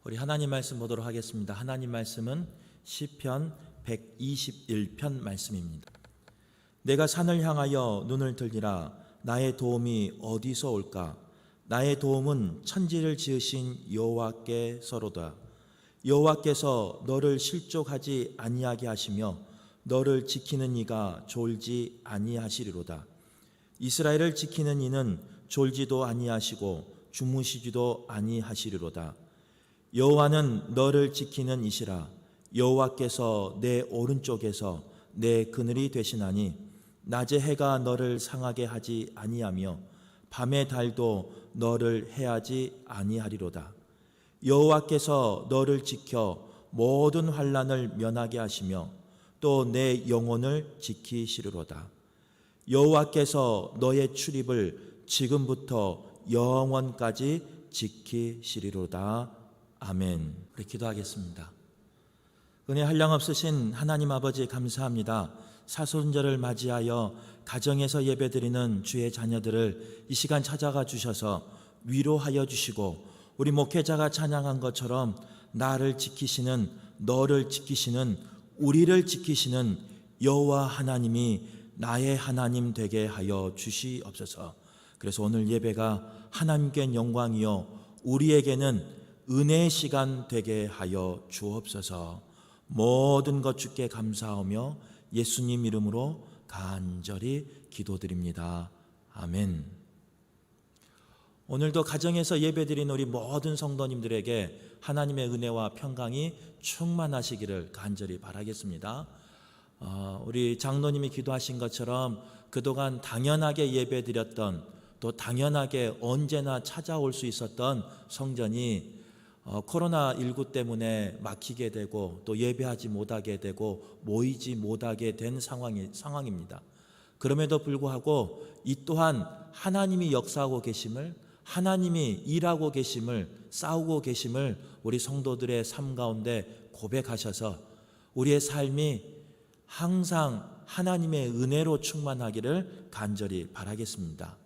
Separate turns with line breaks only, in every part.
우리 하나님 말씀 보도록 하겠습니다. 하나님 말씀은 시편 121편 말씀입니다. 내가 산을 향하여 눈을 들리라. 나의 도움이 어디서 올까? 나의 도움은 천지를 지으신 여호와께서로다. 여호와께서 너를 실족하지 아니하게 하시며 너를 지키는 이가 졸지 아니하시리로다. 이스라엘을 지키는 이는 졸지도 아니하시고 주무시지도 아니하시리로다. 여호와는 너를 지키는 이시라. 여호와께서 내 오른쪽에서 내 그늘이 되시나니 낮에 해가 너를 상하게 하지 아니하며 밤의 달도 너를 해하지 아니하리로다. 여호와께서 너를 지켜 모든 환난을 면하게 하시며 또 내 영혼을 지키시리로다. 여호와께서 너의 출입을 지금부터 영원까지 지키시리로다. 아멘. 우리 기도하겠습니다. 은혜 한량없으신 하나님 아버지 감사합니다. 사순절을 맞이하여 가정에서 예배드리는 주의 자녀들을 이 시간 찾아가 주셔서 위로하여 주시고 우리 목회자가 찬양한 것처럼 나를 지키시는, 너를 지키시는, 우리를 지키시는 여호와 하나님이 나의 하나님 되게 하여 주시옵소서. 그래서 오늘 예배가 하나님께 영광이요 우리에게는 은혜의 시간 되게 하여 주옵소서. 모든 것 주께 감사하며 예수님 이름으로 간절히 기도드립니다. 아멘. 오늘도 가정에서 예배드린 우리 모든 성도님들에게 하나님의 은혜와 평강이 충만하시기를 간절히 바라겠습니다. 우리 장로님이 기도하신 것처럼 그동안 당연하게 예배드렸던, 또 당연하게 언제나 찾아올 수 있었던 성전이 코로나19 때문에 막히게 되고 또 예배하지 못하게 되고 모이지 못하게 된 상황입니다. 그럼에도 불구하고 이 또한 하나님이 역사하고 계심을, 하나님이 일하고 계심을, 싸우고 계심을 우리 성도들의 삶 가운데 고백하셔서 우리의 삶이 항상 하나님의 은혜로 충만하기를 간절히 바라겠습니다.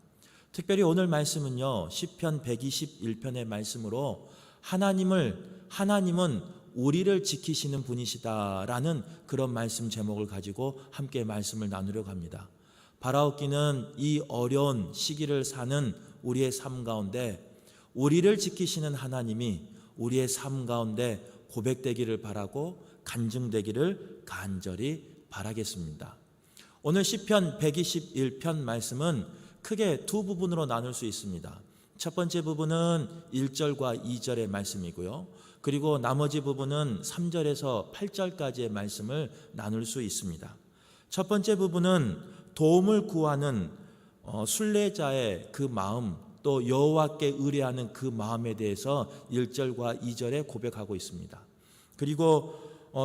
특별히 오늘 말씀은요, 시편 121편의 말씀으로 하나님은 우리를 지키시는 분이시다라는 그런 말씀 제목을 가지고 함께 말씀을 나누려고 합니다. 바라옵기는 이 어려운 시기를 사는 우리의 삶 가운데 우리를 지키시는 하나님이 우리의 삶 가운데 고백되기를 바라고 간증되기를 간절히 바라겠습니다. 오늘 시편 121편 말씀은 크게 두 부분으로 나눌 수 있습니다. 첫 번째 부분은 1절과 2절의 말씀이고요. 그리고 나머지 부분은 3절에서 8절까지의 말씀을 나눌 수 있습니다. 첫 번째 부분은 도움을 구하는 순례자의 그 마음, 또 여호와께 의뢰하는 그 마음에 대해서 1절과 2절에 고백하고 있습니다. 그리고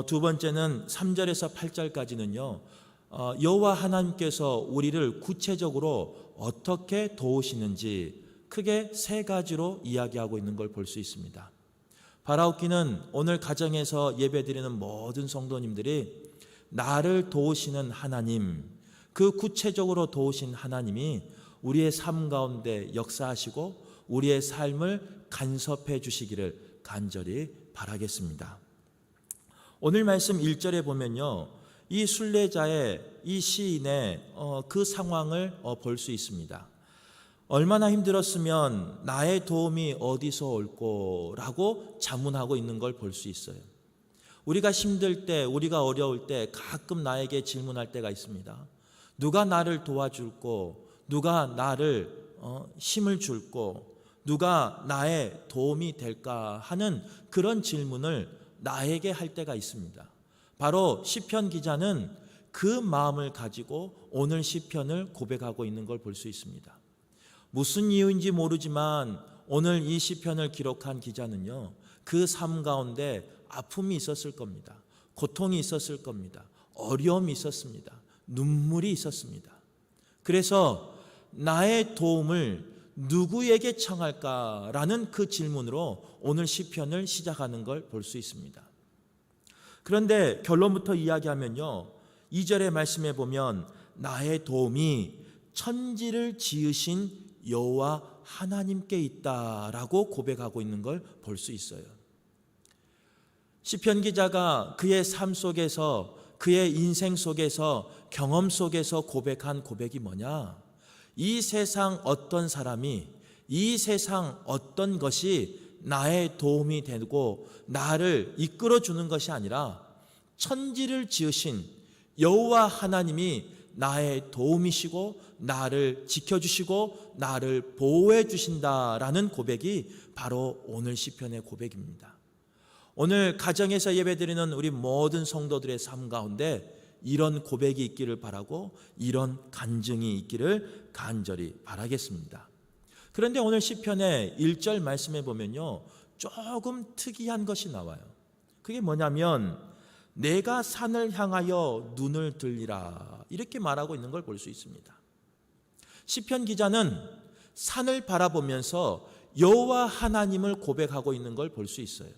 두 번째는 3절에서 8절까지는요, 여호와 하나님께서 우리를 구체적으로 어떻게 도우시는지 크게 세 가지로 이야기하고 있는 걸 볼 수 있습니다. 바라옵기는 오늘 가정에서 예배드리는 모든 성도님들이 나를 도우시는 하나님, 그 구체적으로 도우신 하나님이 우리의 삶 가운데 역사하시고 우리의 삶을 간섭해 주시기를 간절히 바라겠습니다. 오늘 말씀 1절에 보면요, 이 순례자의, 이 시인의 그 상황을 볼 수 있습니다. 얼마나 힘들었으면 나의 도움이 어디서 올꼬 라고 자문하고 있는 걸 볼 수 있어요. 우리가 힘들 때, 우리가 어려울 때 가끔 나에게 질문할 때가 있습니다. 누가 나를 도와줄꼬? 누가 나를 힘을 줄꼬? 누가 나의 도움이 될까 하는 그런 질문을 나에게 할 때가 있습니다. 바로 시편 기자는 그 마음을 가지고 오늘 시편을 고백하고 있는 걸 볼 수 있습니다. 무슨 이유인지 모르지만 오늘 이 시편을 기록한 기자는요, 그 삶 가운데 아픔이 있었을 겁니다. 고통이 있었을 겁니다. 어려움이 있었습니다. 눈물이 있었습니다. 그래서 나의 도움을 누구에게 청할까라는 그 질문으로 오늘 시편을 시작하는 걸 볼 수 있습니다. 그런데 결론부터 이야기하면요, 2절의 말씀에 보면 나의 도움이 천지를 지으신 여호와 하나님께 있다라고 고백하고 있는 걸 볼 수 있어요. 시편 기자가 그의 삶 속에서, 그의 인생 속에서, 경험 속에서 고백한 고백이 뭐냐? 이 세상 어떤 사람이, 이 세상 어떤 것이 나의 도움이 되고 나를 이끌어주는 것이 아니라 천지를 지으신 여호와 하나님이 나의 도움이시고 나를 지켜주시고 나를 보호해 주신다라는 고백이 바로 오늘 시편의 고백입니다. 오늘 가정에서 예배드리는 우리 모든 성도들의 삶 가운데 이런 고백이 있기를 바라고 이런 간증이 있기를 간절히 바라겠습니다. 그런데 오늘 시편의 1절 말씀에 보면요, 조금 특이한 것이 나와요. 그게 뭐냐면 내가 산을 향하여 눈을 들리라, 이렇게 말하고 있는 걸 볼 수 있습니다. 시편 기자는 산을 바라보면서 여호와 하나님을 고백하고 있는 걸 볼 수 있어요.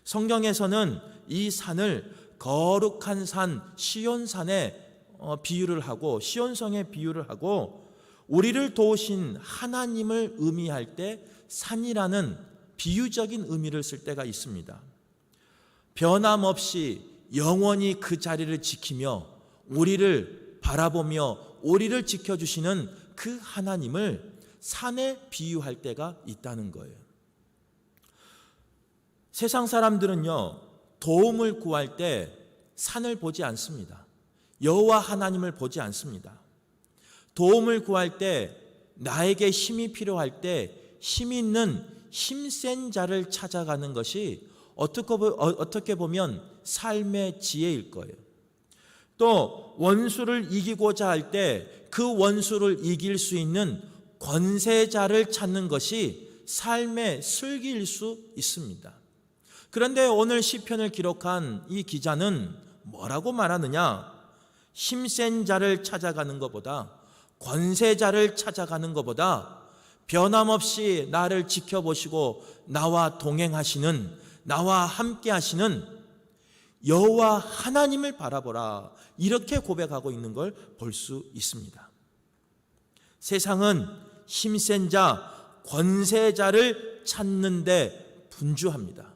성경에서는 이 산을 거룩한 산 시온산에 비유를 하고, 시온성에 비유를 하고, 우리를 도우신 하나님을 의미할 때 산이라는 비유적인 의미를 쓸 때가 있습니다. 변함없이 영원히 그 자리를 지키며 우리를 바라보며 우리를 지켜주시는 그 하나님을 산에 비유할 때가 있다는 거예요. 세상 사람들은요, 도움을 구할 때 산을 보지 않습니다. 여호와 하나님을 보지 않습니다. 도움을 구할 때, 나에게 힘이 필요할 때 힘 있는 힘센 자를 찾아가는 것이 어떻게 보면 삶의 지혜일 거예요. 또 원수를 이기고자 할 때 그 원수를 이길 수 있는 권세자를 찾는 것이 삶의 슬기일 수 있습니다. 그런데 오늘 시편을 기록한 이 기자는 뭐라고 말하느냐? 힘센 자를 찾아가는 것보다, 권세자를 찾아가는 것보다 변함없이 나를 지켜보시고 나와 동행하시는, 나와 함께 하시는 여호와 하나님을 바라보라, 이렇게 고백하고 있는 걸 볼 수 있습니다. 세상은 힘센 자, 권세자를 찾는 데 분주합니다.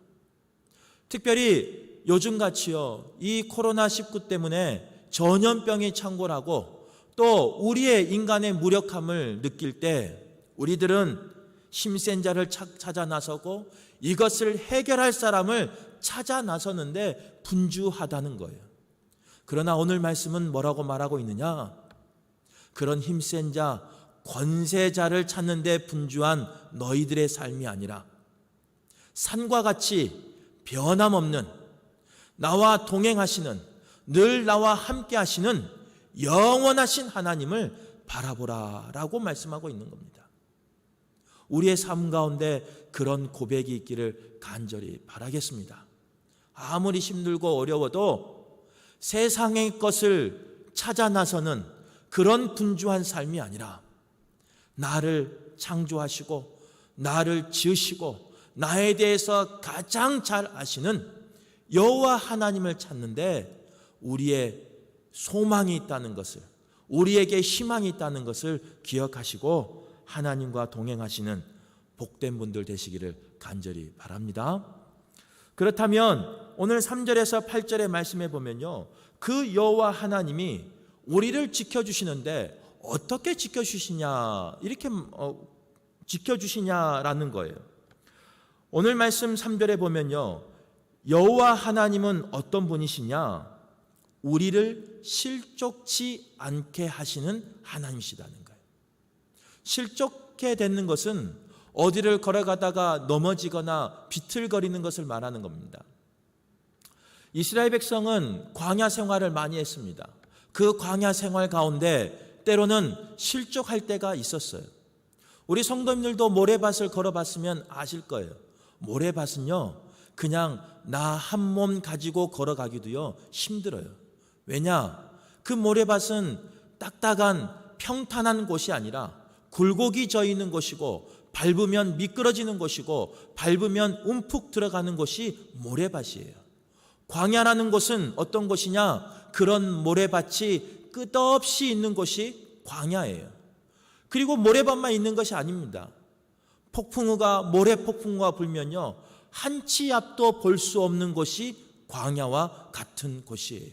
특별히 요즘같이요, 이 코로나19 때문에 전염병이 창궐하고 또 우리의 인간의 무력함을 느낄 때 우리들은 힘센 자를 찾아 나서고 이것을 해결할 사람을 찾아 나서는데 분주하다는 거예요. 그러나 오늘 말씀은 뭐라고 말하고 있느냐? 그런 힘센 자, 권세자를 찾는 데 분주한 너희들의 삶이 아니라 산과 같이 변함없는, 나와 동행하시는, 늘 나와 함께 하시는 영원하신 하나님을 바라보라라고 말씀하고 있는 겁니다. 우리의 삶 가운데 그런 고백이 있기를 간절히 바라겠습니다. 아무리 힘들고 어려워도 세상의 것을 찾아 나서는 그런 분주한 삶이 아니라 나를 창조하시고 나를 지으시고 나에 대해서 가장 잘 아시는 여호와 하나님을 찾는데 우리의 소망이 있다는 것을, 우리에게 희망이 있다는 것을 기억하시고 하나님과 동행하시는 복된 분들 되시기를 간절히 바랍니다. 그렇다면 오늘 3절에서 8절의 말씀에 보면요, 그 여호와 하나님이 우리를 지켜주시는데 어떻게 지켜주시냐, 이렇게 지켜주시냐라는 거예요. 오늘 말씀 3절에 보면요, 여호와 하나님은 어떤 분이시냐? 우리를 실족치 않게 하시는 하나님이시다는 거예요. 실족해 되는 것은 어디를 걸어가다가 넘어지거나 비틀거리는 것을 말하는 겁니다. 이스라엘 백성은 광야 생활을 많이 했습니다. 그 광야 생활 가운데 때로는 실족할 때가 있었어요. 우리 성도님들도 모래밭을 걸어봤으면 아실 거예요. 모래밭은요, 그냥 나 한 몸 가지고 걸어가기도요 힘들어요. 왜냐? 그 모래밭은 딱딱한 평탄한 곳이 아니라 굴곡이 져 있는 곳이고 밟으면 미끄러지는 곳이고 밟으면 움푹 들어가는 곳이 모래밭이에요. 광야라는 곳은 어떤 곳이냐? 그런 모래밭이 끝없이 있는 곳이 광야예요. 그리고 모래밭만 있는 것이 아닙니다. 모래 폭풍우가 불면요, 한 치 앞도 볼 수 없는 곳이 광야와 같은 곳이에요.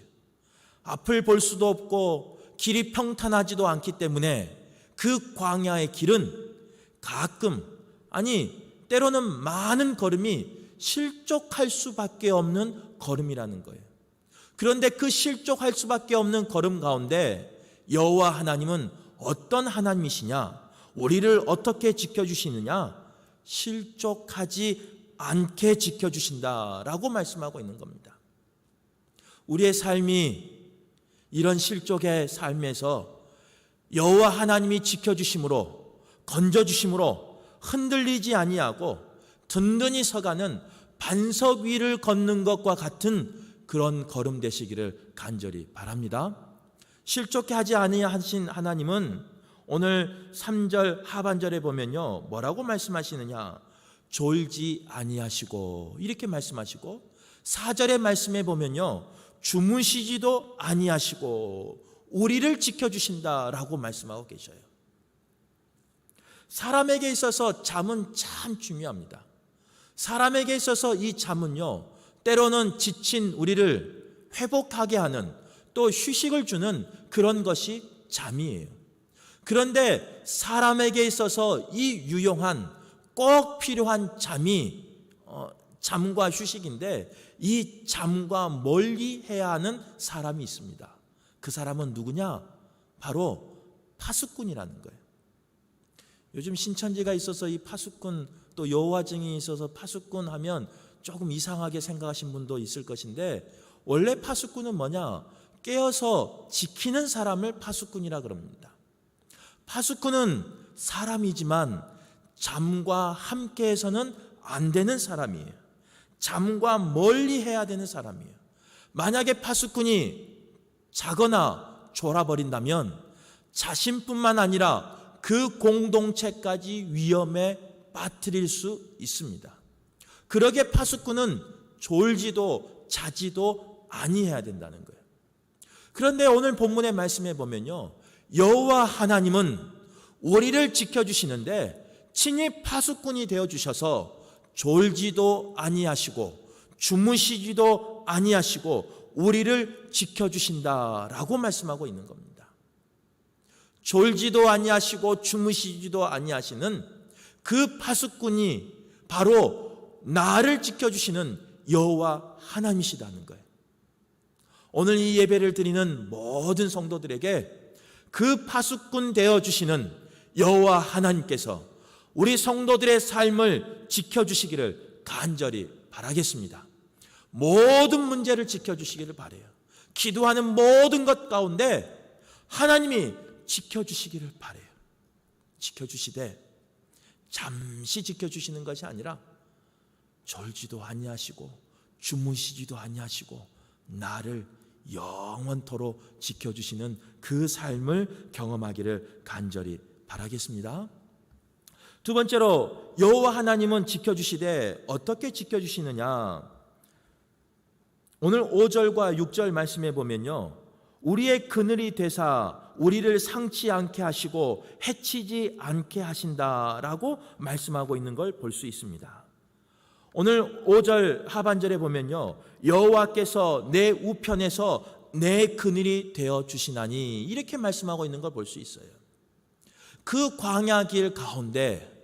앞을 볼 수도 없고 길이 평탄하지도 않기 때문에 그 광야의 길은 가끔, 아니 때로는 많은 걸음이 실족할 수밖에 없는 걸음이라는 거예요. 그런데 그 실족할 수밖에 없는 걸음 가운데 여호와 하나님은 어떤 하나님이시냐, 우리를 어떻게 지켜주시느냐, 실족하지 않게 지켜주신다라고 말씀하고 있는 겁니다. 우리의 삶이 이런 실족의 삶에서 여호와 하나님이 지켜주심으로, 건져주심으로 흔들리지 아니하고 든든히 서가는 반석 위를 걷는 것과 같은 그런 걸음 되시기를 간절히 바랍니다. 실족해 하지 아니하신 하나님은 오늘 3절 하반절에 보면요, 뭐라고 말씀하시느냐, 졸지 아니하시고 이렇게 말씀하시고, 4절의 말씀에 보면요, 주무시지도 아니하시고 우리를 지켜주신다라고 말씀하고 계셔요. 사람에게 있어서 잠은 참 중요합니다. 사람에게 있어서 이 잠은요, 때로는 지친 우리를 회복하게 하는, 또 휴식을 주는 그런 것이 잠이에요. 그런데 사람에게 있어서 이 유용한, 꼭 필요한 잠이 잠과 휴식인데, 이 잠과 멀리 해야 하는 사람이 있습니다. 그 사람은 누구냐? 바로 파수꾼이라는 거예요. 요즘 신천지가 있어서 이 파수꾼, 또 여호와 증인이 있어서 파수꾼 하면 조금 이상하게 생각하신 분도 있을 것인데, 원래 파수꾼은 뭐냐? 깨어서 지키는 사람을 파수꾼이라 그럽니다. 파수꾼은 사람이지만 잠과 함께해서는 안 되는 사람이에요. 잠과 멀리 해야 되는 사람이에요. 만약에 파수꾼이 자거나 졸아버린다면 자신뿐만 아니라 그 공동체까지 위험에 빠뜨릴 수 있습니다. 그러기에 파수꾼은 졸지도 자지도 아니해야 된다는 거예요. 그런데 오늘 본문의 말씀에 보면요, 여호와 하나님은 우리를 지켜주시는데 친히 파수꾼이 되어주셔서 졸지도 아니하시고 주무시지도 아니하시고 우리를 지켜주신다라고 말씀하고 있는 겁니다. 졸지도 아니하시고 주무시지도 아니하시는 그 파수꾼이 바로 나를 지켜주시는 여호와 하나님이시다는 거예요. 오늘 이 예배를 드리는 모든 성도들에게 그 파수꾼 되어주시는 여호와 하나님께서 우리 성도들의 삶을 지켜주시기를 간절히 바라겠습니다. 모든 문제를 지켜주시기를 바라요. 기도하는 모든 것 가운데 하나님이 지켜주시기를 바라요. 지켜주시되 잠시 지켜주시는 것이 아니라 졸지도 아니하시고 주무시지도 아니하시고 나를 영원토록 지켜주시는 그 삶을 경험하기를 간절히 바라겠습니다. 두 번째로 여호와 하나님은 지켜주시되 어떻게 지켜주시느냐, 오늘 5절과 6절 말씀에 보면요, 우리의 그늘이 되사 우리를 상치 않게 하시고 해치지 않게 하신다라고 말씀하고 있는 걸 볼 수 있습니다. 오늘 5절 하반절에 보면요, 여호와께서 내 우편에서 내 그늘이 되어 주시나니 이렇게 말씀하고 있는 걸 볼 수 있어요. 그 광야길 가운데,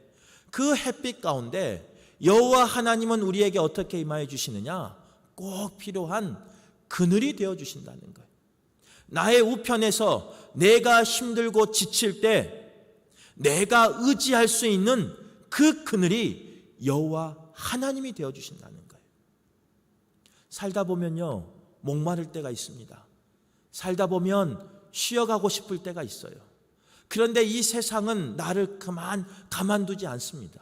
그 햇빛 가운데 여호와 하나님은 우리에게 어떻게 임하여 주시느냐, 꼭 필요한 그늘이 되어 주신다는 거예요. 나의 우편에서 내가 힘들고 지칠 때 내가 의지할 수 있는 그 그늘이 여호와 하나님이 되어 주신다는 거예요. 살다 보면요, 목마를 때가 있습니다. 살다 보면 쉬어가고 싶을 때가 있어요. 그런데 이 세상은 나를 가만두지 않습니다.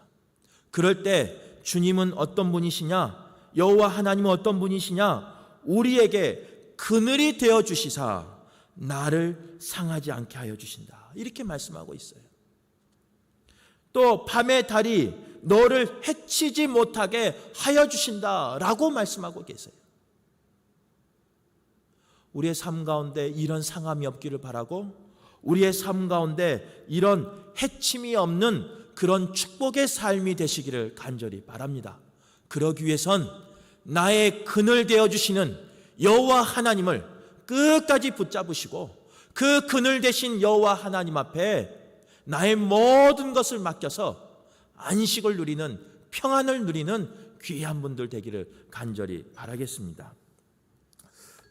그럴 때 주님은 어떤 분이시냐, 여호와 하나님은 어떤 분이시냐, 우리에게 그늘이 되어 주시사 나를 상하지 않게 하여 주신다, 이렇게 말씀하고 있어요. 또 밤의 달이 너를 해치지 못하게 하여 주신다라고 말씀하고 계세요. 우리의 삶 가운데 이런 상함이 없기를 바라고, 우리의 삶 가운데 이런 해침이 없는 그런 축복의 삶이 되시기를 간절히 바랍니다. 그러기 위해선 나의 그늘 되어주시는 여호와 하나님을 끝까지 붙잡으시고 그 그늘 되신 여호와 하나님 앞에 나의 모든 것을 맡겨서 안식을 누리는, 평안을 누리는 귀한 분들 되기를 간절히 바라겠습니다.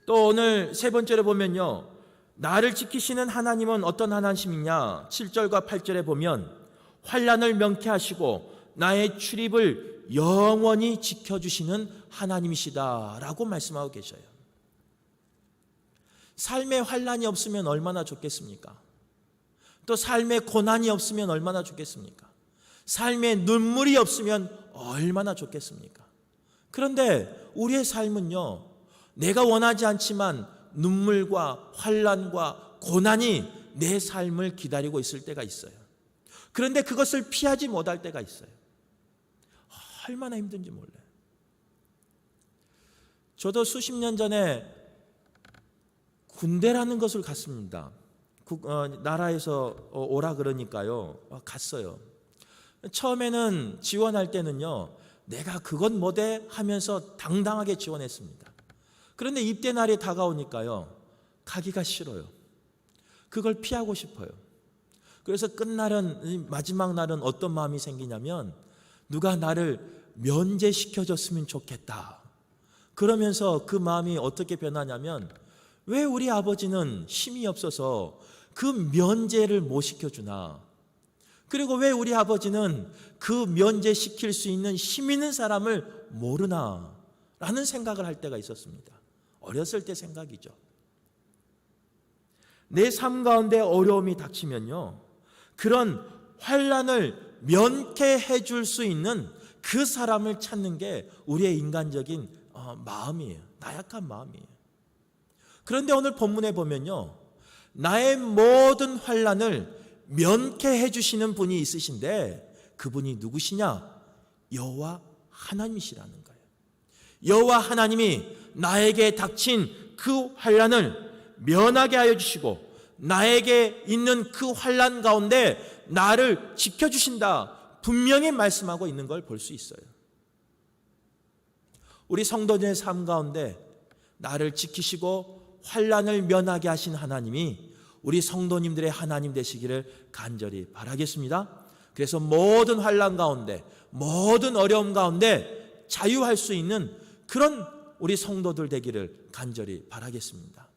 또 오늘 세 번째로 보면요, 나를 지키시는 하나님은 어떤 하나님이냐? 7절과 8절에 보면 환난을 명쾌하시고 나의 출입을 영원히 지켜주시는 하나님이시다라고 말씀하고 계셔요. 삶의 환난이 없으면 얼마나 좋겠습니까? 또 삶의 고난이 없으면 얼마나 좋겠습니까? 삶의 눈물이 없으면 얼마나 좋겠습니까? 그런데 우리의 삶은요, 내가 원하지 않지만 눈물과 환난과 고난이 내 삶을 기다리고 있을 때가 있어요. 그런데 그것을 피하지 못할 때가 있어요. 얼마나 힘든지 몰라요. 저도 수십 년 전에 군대라는 것을 갔습니다. 나라에서 오라 그러니까요, 갔어요. 처음에는 지원할 때는요, 내가 그건 뭐대 하면서 당당하게 지원했습니다. 그런데 입대 날이 다가오니까요, 가기가 싫어요. 그걸 피하고 싶어요. 그래서 끝날은, 마지막 날은 어떤 마음이 생기냐면 누가 나를 면제시켜줬으면 좋겠다. 그러면서 그 마음이 어떻게 변하냐면, 왜 우리 아버지는 힘이 없어서 그 면제를 못 시켜주나? 그리고 왜 우리 아버지는 그 면제시킬 수 있는 힘 있는 사람을 모르나? 라는 생각을 할 때가 있었습니다. 어렸을 때 생각이죠. 내 삶 가운데 어려움이 닥치면요, 그런 환난을 면케해 줄 수 있는 그 사람을 찾는 게 우리의 인간적인 마음이에요. 나약한 마음이에요. 그런데 오늘 본문에 보면요, 나의 모든 환난을 면케해 주시는 분이 있으신데 그분이 누구시냐? 여호와 하나님이시라는 거예요. 여호와 하나님이 나에게 닥친 그 환난을 면하게 하여 주시고 나에게 있는 그 환난 가운데 나를 지켜주신다, 분명히 말씀하고 있는 걸 볼 수 있어요. 우리 성도들의 삶 가운데 나를 지키시고 환난을 면하게 하신 하나님이 우리 성도님들의 하나님 되시기를 간절히 바라겠습니다. 그래서 모든 환난 가운데, 모든 어려움 가운데 자유할 수 있는 그런 우리 성도들 되기를 간절히 바라겠습니다.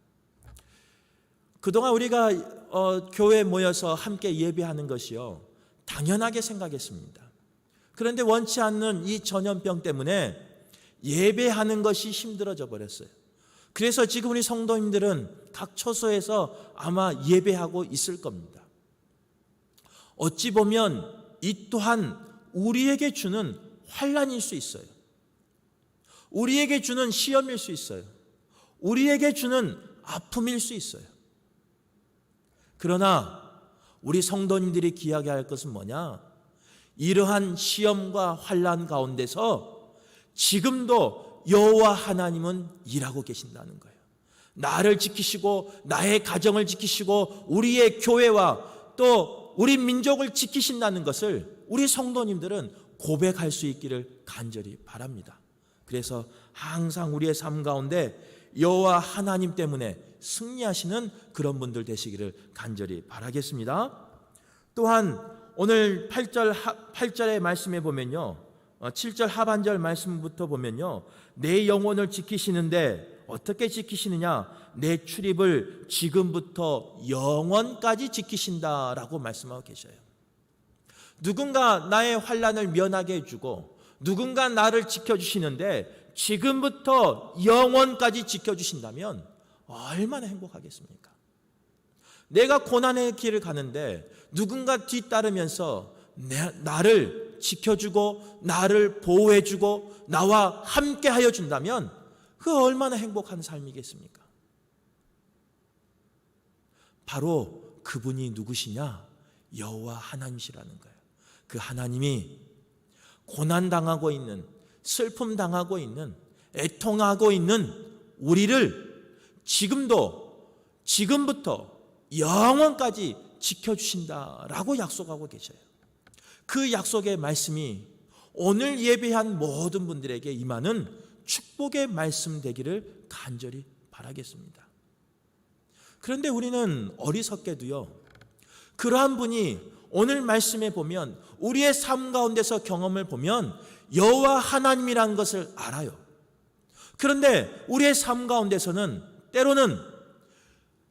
그동안 우리가 교회에 모여서 함께 예배하는 것이요, 당연하게 생각했습니다. 그런데 원치 않는 이 전염병 때문에 예배하는 것이 힘들어져 버렸어요. 그래서 지금 우리 성도님들은 각 처소에서 아마 예배하고 있을 겁니다. 어찌 보면 이 또한 우리에게 주는 환난일 수 있어요. 우리에게 주는 시험일 수 있어요. 우리에게 주는 아픔일 수 있어요. 그러나 우리 성도님들이 기억해야 할 것은 뭐냐? 이러한 시험과 환난 가운데서 지금도 여호와 하나님은 일하고 계신다는 거예요. 나를 지키시고 나의 가정을 지키시고 우리의 교회와 또 우리 민족을 지키신다는 것을 우리 성도님들은 고백할 수 있기를 간절히 바랍니다. 그래서 항상 우리의 삶 가운데 여호와 하나님 때문에 승리하시는 그런 분들 되시기를 간절히 바라겠습니다. 또한 오늘 8절의 말씀에 보면요, 7절 하반절 말씀부터 보면요, 내 영혼을 지키시는데 어떻게 지키시느냐? 내 출입을 지금부터 영원까지 지키신다라고 말씀하고 계셔요. 누군가 나의 환난을 면하게 해주고 누군가 나를 지켜주시는데 지금부터 영원까지 지켜주신다면 얼마나 행복하겠습니까? 내가 고난의 길을 가는데 누군가 뒤따르면서 나를 지켜주고 나를 보호해주고 나와 함께하여 준다면 그 얼마나 행복한 삶이겠습니까? 바로 그분이 누구시냐? 여호와 하나님이시라는 거예요. 그 하나님이 고난당하고 있는, 슬픔당하고 있는, 애통하고 있는 우리를 지금부터 영원까지 지켜주신다라고 약속하고 계셔요. 그 약속의 말씀이 오늘 예배한 모든 분들에게 임하는 축복의 말씀 되기를 간절히 바라겠습니다. 그런데 우리는 어리석게도요, 그러한 분이 오늘 말씀에 보면 우리의 삶 가운데서 경험을 보면 여호와 하나님이란 것을 알아요. 그런데 우리의 삶 가운데서는 때로는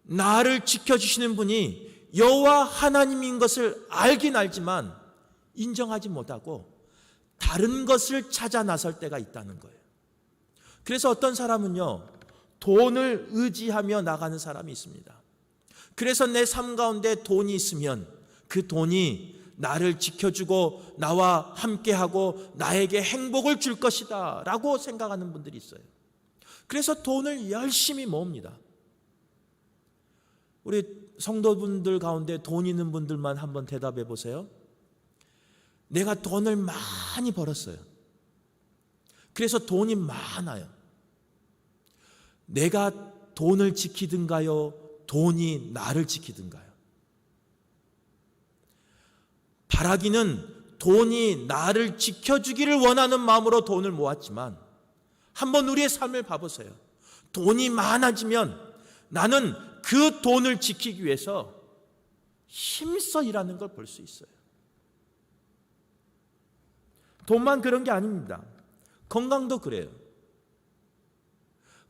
나를 지켜주시는 분이 여호와 하나님인 것을 알긴 알지만 인정하지 못하고 다른 것을 찾아 나설 때가 있다는 거예요. 그래서 어떤 사람은요, 돈을 의지하며 나가는 사람이 있습니다. 그래서 내 삶 가운데 돈이 있으면 그 돈이 나를 지켜주고 나와 함께하고 나에게 행복을 줄 것이다 라고 생각하는 분들이 있어요. 그래서 돈을 열심히 모읍니다. 우리 성도분들 가운데 돈 있는 분들만 한번 대답해 보세요. 내가 돈을 많이 벌었어요. 그래서 돈이 많아요. 내가 돈을 지키든가요? 돈이 나를 지키든가요? 바라기는 돈이 나를 지켜주기를 원하는 마음으로 돈을 모았지만 한번 우리의 삶을 봐보세요. 돈이 많아지면 나는 그 돈을 지키기 위해서 힘써 일하는 걸 볼 수 있어요. 돈만 그런 게 아닙니다. 건강도 그래요.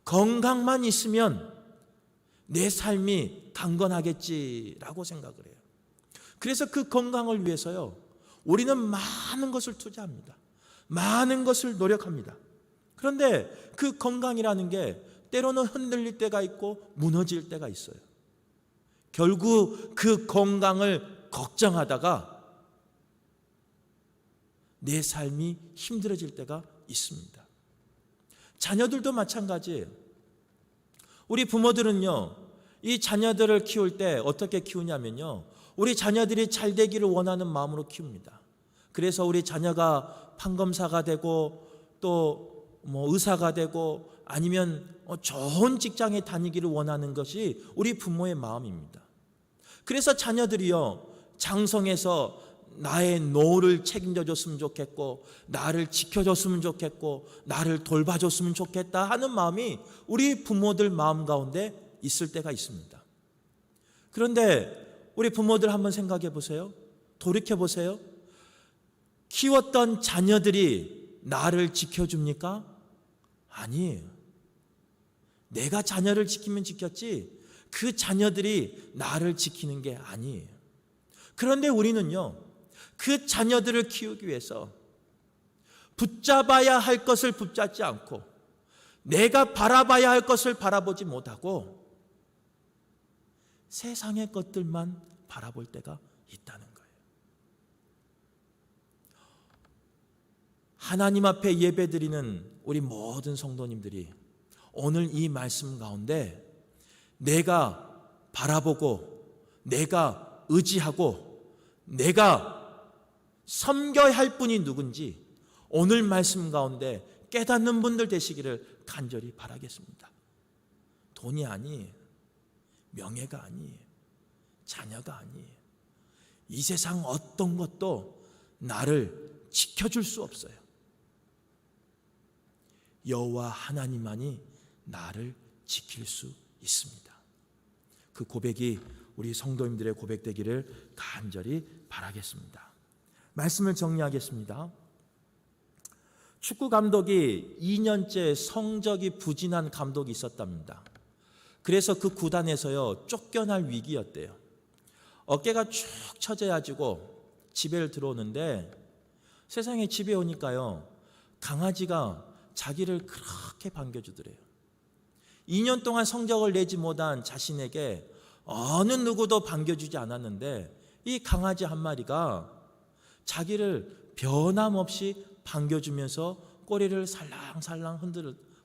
건강만 있으면 내 삶이 강건하겠지라고 생각을 해요. 그래서 그 건강을 위해서요, 우리는 많은 것을 투자합니다. 많은 것을 노력합니다. 그런데 그 건강이라는 게 때로는 흔들릴 때가 있고 무너질 때가 있어요. 결국 그 건강을 걱정하다가 내 삶이 힘들어질 때가 있습니다. 자녀들도 마찬가지예요. 우리 부모들은요, 이 자녀들을 키울 때 어떻게 키우냐면요, 우리 자녀들이 잘 되기를 원하는 마음으로 키웁니다. 그래서 우리 자녀가 판검사가 되고 또 의사가 되고 아니면 좋은 직장에 다니기를 원하는 것이 우리 부모의 마음입니다. 그래서 자녀들이요, 장성해서 나의 노를 책임져 줬으면 좋겠고 나를 지켜줬으면 좋겠고 나를 돌봐줬으면 좋겠다 하는 마음이 우리 부모들 마음 가운데 있을 때가 있습니다. 그런데 우리 부모들 한번 생각해 보세요. 돌이켜 보세요. 키웠던 자녀들이 나를 지켜줍니까? 아니에요. 내가 자녀를 지키면 지켰지 그 자녀들이 나를 지키는 게 아니에요. 그런데 우리는요, 그 자녀들을 키우기 위해서 붙잡아야 할 것을 붙잡지 않고 내가 바라봐야 할 것을 바라보지 못하고 세상의 것들만 바라볼 때가 있다는 거예요. 하나님 앞에 예배드리는 우리 모든 성도님들이 오늘 이 말씀 가운데 내가 바라보고 내가 의지하고 내가 섬겨야 할 분이 누군지 오늘 말씀 가운데 깨닫는 분들 되시기를 간절히 바라겠습니다. 돈이 아니에요. 명예가 아니에요. 자녀가 아니에요. 이 세상 어떤 것도 나를 지켜줄 수 없어요. 여호와 하나님만이 나를 지킬 수 있습니다. 그 고백이 우리 성도님들의 고백되기를 간절히 바라겠습니다. 말씀을 정리하겠습니다. 축구 감독이 2년째 성적이 부진한 감독이 있었답니다. 그래서 그 구단에서요, 쫓겨날 위기였대요. 어깨가 쭉 처져가지고 집에 들어오는데 세상에 집에 오니까요, 강아지가 자기를 그렇게 반겨주더래요. 2년 동안 성적을 내지 못한 자신에게 어느 누구도 반겨주지 않았는데 이 강아지 한 마리가 자기를 변함없이 반겨주면서 꼬리를 살랑살랑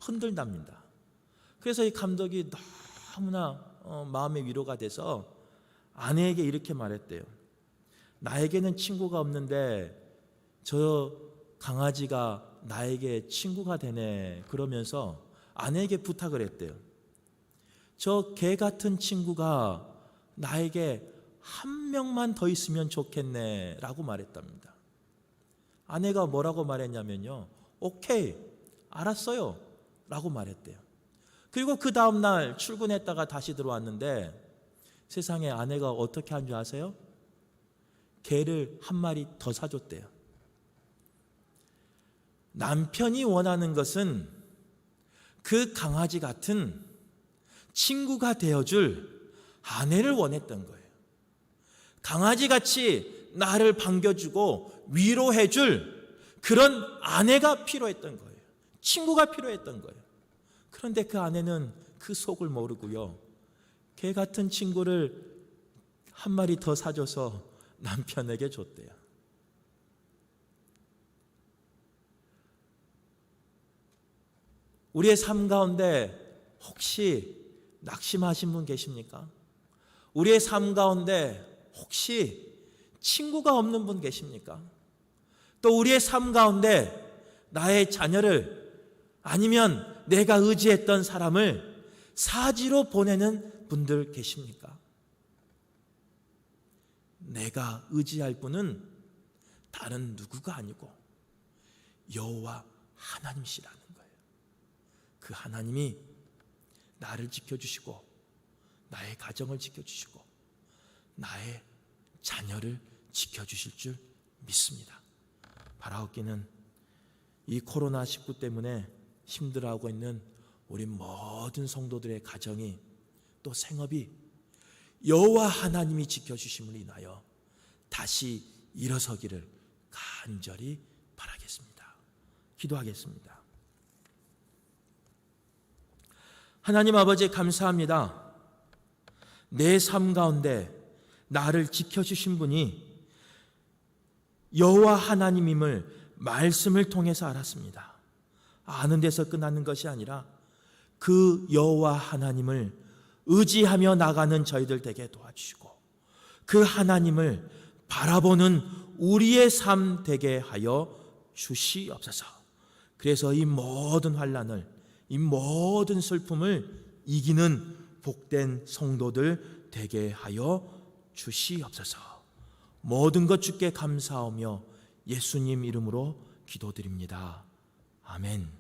흔들답니다. 그래서 이 감독이 너무나 마음의 위로가 돼서 아내에게 이렇게 말했대요. 나에게는 친구가 없는데 저 강아지가 나에게 친구가 되네. 그러면서 아내에게 부탁을 했대요. 저 개 같은 친구가 나에게 한 명만 더 있으면 좋겠네 라고 말했답니다. 아내가 뭐라고 말했냐면요, 오케이, 알았어요 라고 말했대요. 그리고 그 다음날 출근했다가 다시 들어왔는데 세상에 아내가 어떻게 한 줄 아세요? 개를 한 마리 더 사줬대요. 남편이 원하는 것은 그 강아지 같은 친구가 되어줄 아내를 원했던 거예요. 강아지같이 나를 반겨주고 위로해줄 그런 아내가 필요했던 거예요. 친구가 필요했던 거예요. 그런데 그 아내는 그 속을 모르고요, 개 같은 친구를 한 마리 더 사줘서 남편에게 줬대요. 우리의 삶 가운데 혹시 낙심하신 분 계십니까? 우리의 삶 가운데 혹시 친구가 없는 분 계십니까? 또 우리의 삶 가운데 나의 자녀를 아니면 내가 의지했던 사람을 사지로 보내는 분들 계십니까? 내가 의지할 분은 다른 누구가 아니고 여호와 하나님이시라는 거예요. 그 하나님이 나를 지켜주시고 나의 가정을 지켜주시고 나의 자녀를 지켜주실 줄 믿습니다. 바라옵기는 이 코로나19 때문에 힘들어하고 있는 우리 모든 성도들의 가정이 또 생업이 여호와 하나님이 지켜주심을 인하여 다시 일어서기를 간절히 바라겠습니다. 기도하겠습니다. 하나님 아버지, 감사합니다. 내 삶 가운데 나를 지켜주신 분이 여호와 하나님임을 말씀을 통해서 알았습니다. 아는 데서 끝나는 것이 아니라 그 여호와 하나님을 의지하며 나가는 저희들 되게 도와주시고 그 하나님을 바라보는 우리의 삶 되게 하여 주시옵소서. 그래서 이 모든 환난을, 이 모든 슬픔을 이기는 복된 성도들 되게 하여 주시옵소서. 모든 것 주께 감사하며 예수님 이름으로 기도드립니다. 아멘.